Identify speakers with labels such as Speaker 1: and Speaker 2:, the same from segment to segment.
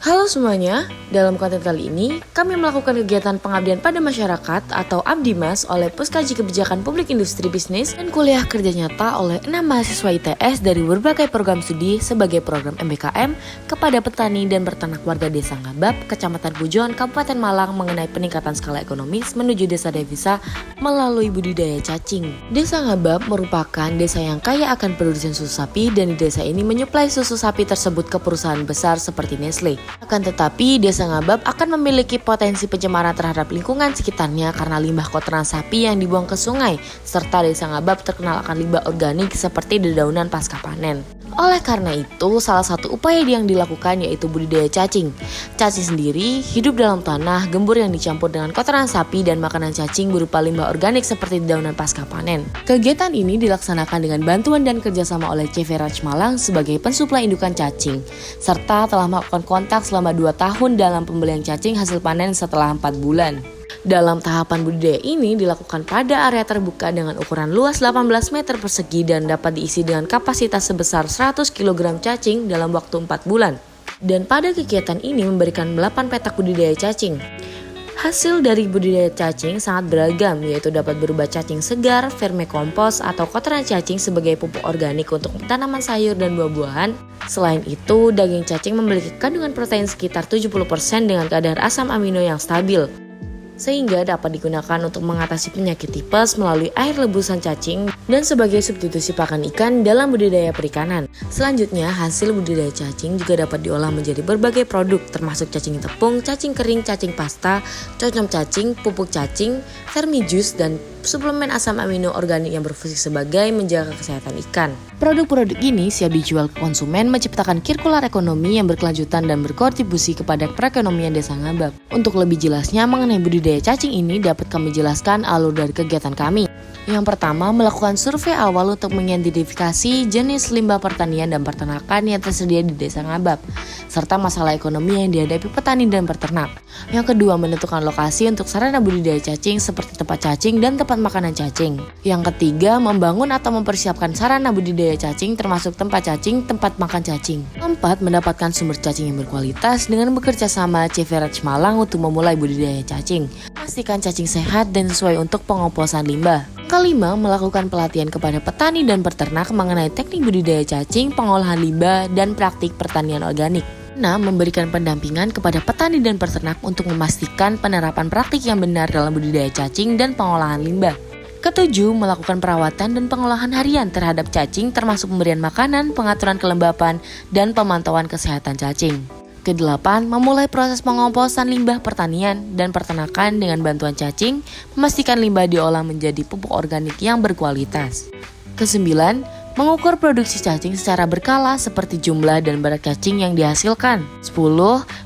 Speaker 1: Halo semuanya, dalam konten kali ini kami melakukan kegiatan pengabdian pada masyarakat atau Abdimas oleh Puskaji Kebijakan Publik Industri Bisnis dan kuliah kerja nyata oleh 6 mahasiswa ITS dari berbagai program studi sebagai program MBKM kepada petani dan peternak warga Desa Ngabab, Kecamatan Pujon, Kabupaten Malang mengenai peningkatan skala ekonomis menuju desa devisa melalui budidaya cacing. Desa Ngabab merupakan desa yang kaya akan produksi susu sapi dan di desa ini menyuplai susu sapi tersebut ke perusahaan besar seperti Nestle. Akan tetapi, Desa Ngabab akan memiliki potensi pencemaran terhadap lingkungan sekitarnya karena limbah kotoran sapi yang dibuang ke sungai, serta Desa Ngabab terkenal akan limbah organik seperti dedaunan pasca panen. Oleh karena itu, salah satu upaya yang dilakukan yaitu budidaya cacing. Cacing sendiri hidup dalam tanah gembur yang dicampur dengan kotoran sapi dan makanan cacing berupa limbah organik seperti dedaunan pasca panen. Kegiatan ini dilaksanakan dengan bantuan dan kerjasama oleh CV Raj Malang sebagai pensuplai indukan cacing, serta telah melakukan kontak selama 2 tahun dalam pembelian cacing hasil panen setelah 4 bulan. Dalam tahapan budidaya ini dilakukan pada area terbuka dengan ukuran luas 18 meter persegi dan dapat diisi dengan kapasitas sebesar 100 kg cacing dalam waktu 4 bulan. Dan pada kegiatan ini memberikan 8 petak budidaya cacing. Hasil dari budidaya cacing sangat beragam, yaitu dapat berupa cacing segar, vermikompos, atau kotoran cacing sebagai pupuk organik untuk tanaman sayur dan buah-buahan. Selain itu, daging cacing memiliki kandungan protein sekitar 70% dengan kadar asam amino yang stabil, sehingga dapat digunakan untuk mengatasi penyakit tipes melalui air rebusan cacing dan sebagai substitusi pakan ikan dalam budidaya perikanan. Selanjutnya, hasil budidaya cacing juga dapat diolah menjadi berbagai produk termasuk cacing tepung, cacing kering, cacing pasta, cocom cacing, pupuk cacing, vermijus, dan suplemen asam amino organik yang berfungsi sebagai menjaga kesehatan ikan. Produk-produk ini siap dijual ke konsumen, menciptakan sirkular ekonomi yang berkelanjutan dan berkontribusi kepada perekonomian Desa Ngabab. Untuk lebih jelasnya mengenai budidaya cacing ini dapat kami jelaskan alur dari kegiatan kami. Yang pertama, melakukan survei awal untuk mengidentifikasi jenis limbah pertanian dan peternakan yang tersedia di Desa Ngabab, serta masalah ekonomi yang dihadapi petani dan peternak. Yang kedua, menentukan lokasi untuk sarana budidaya cacing seperti tempat cacing dan tempat makanan cacing. Yang ketiga, membangun atau mempersiapkan sarana budidaya cacing termasuk tempat cacing, tempat makan cacing. Keempat, mendapatkan sumber cacing yang berkualitas dengan bekerja sama CV Raj Malang untuk memulai budidaya cacing. Pastikan cacing sehat dan sesuai untuk pengoplosan limbah. Kelima, melakukan pelatihan kepada petani dan peternak mengenai teknik budidaya cacing, pengolahan limbah, dan praktik pertanian organik. 6. Memberikan pendampingan kepada petani dan peternak untuk memastikan penerapan praktik yang benar dalam budidaya cacing dan pengolahan limbah. Ketujuh, melakukan perawatan dan pengolahan harian terhadap cacing termasuk pemberian makanan, pengaturan kelembapan, dan pemantauan kesehatan cacing. Kedelapan, memulai proses pengomposan limbah pertanian dan peternakan dengan bantuan cacing, memastikan limbah diolah menjadi pupuk organik yang berkualitas. Kesembilan, mengukur produksi cacing secara berkala seperti jumlah dan berat cacing yang dihasilkan. 10.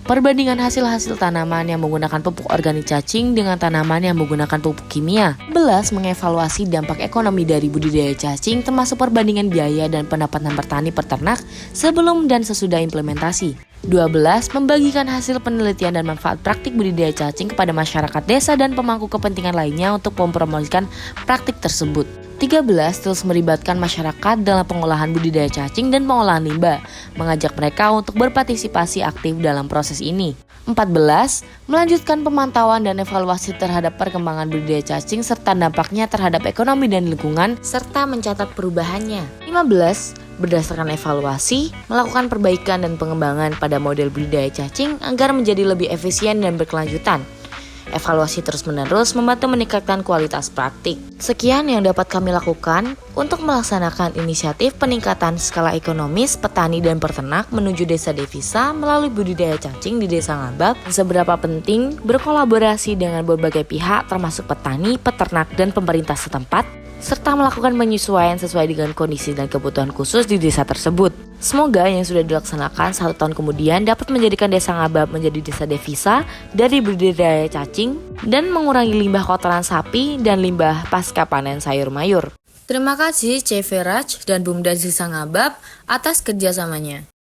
Speaker 1: Perbandingan hasil-hasil tanaman yang menggunakan pupuk organik cacing dengan tanaman yang menggunakan pupuk kimia. 11. Mengevaluasi dampak ekonomi dari budidaya cacing termasuk perbandingan biaya dan pendapatan petani peternak sebelum dan sesudah implementasi. 12. Membagikan hasil penelitian dan manfaat praktik budidaya cacing kepada masyarakat desa dan pemangku kepentingan lainnya untuk mempromosikan praktik tersebut. 13. Terus melibatkan masyarakat dalam pengolahan budidaya cacing dan pengolahan limbah, mengajak mereka untuk berpartisipasi aktif dalam proses ini. 14. Melanjutkan pemantauan dan evaluasi terhadap perkembangan budidaya cacing serta dampaknya terhadap ekonomi dan lingkungan, serta mencatat perubahannya. 15. Berdasarkan evaluasi, melakukan perbaikan dan pengembangan pada model budidaya cacing agar menjadi lebih efisien dan berkelanjutan. Evaluasi terus-menerus membantu meningkatkan kualitas praktik. Sekian yang dapat kami lakukan untuk melaksanakan inisiatif peningkatan skala ekonomis petani dan peternak menuju desa devisa melalui budidaya cacing di Desa Ngabab. Seberapa penting berkolaborasi dengan berbagai pihak termasuk petani, peternak, dan pemerintah setempat, serta melakukan penyesuaian sesuai dengan kondisi dan kebutuhan khusus di desa tersebut. Semoga yang sudah dilaksanakan 1 tahun kemudian dapat menjadikan Desa Ngabab menjadi desa devisa dari budidaya cacing dan mengurangi limbah kotoran sapi dan limbah pasca panen sayur mayur. Terima kasih CV Raj dan Bumdes Desa Ngabab atas kerjasamanya.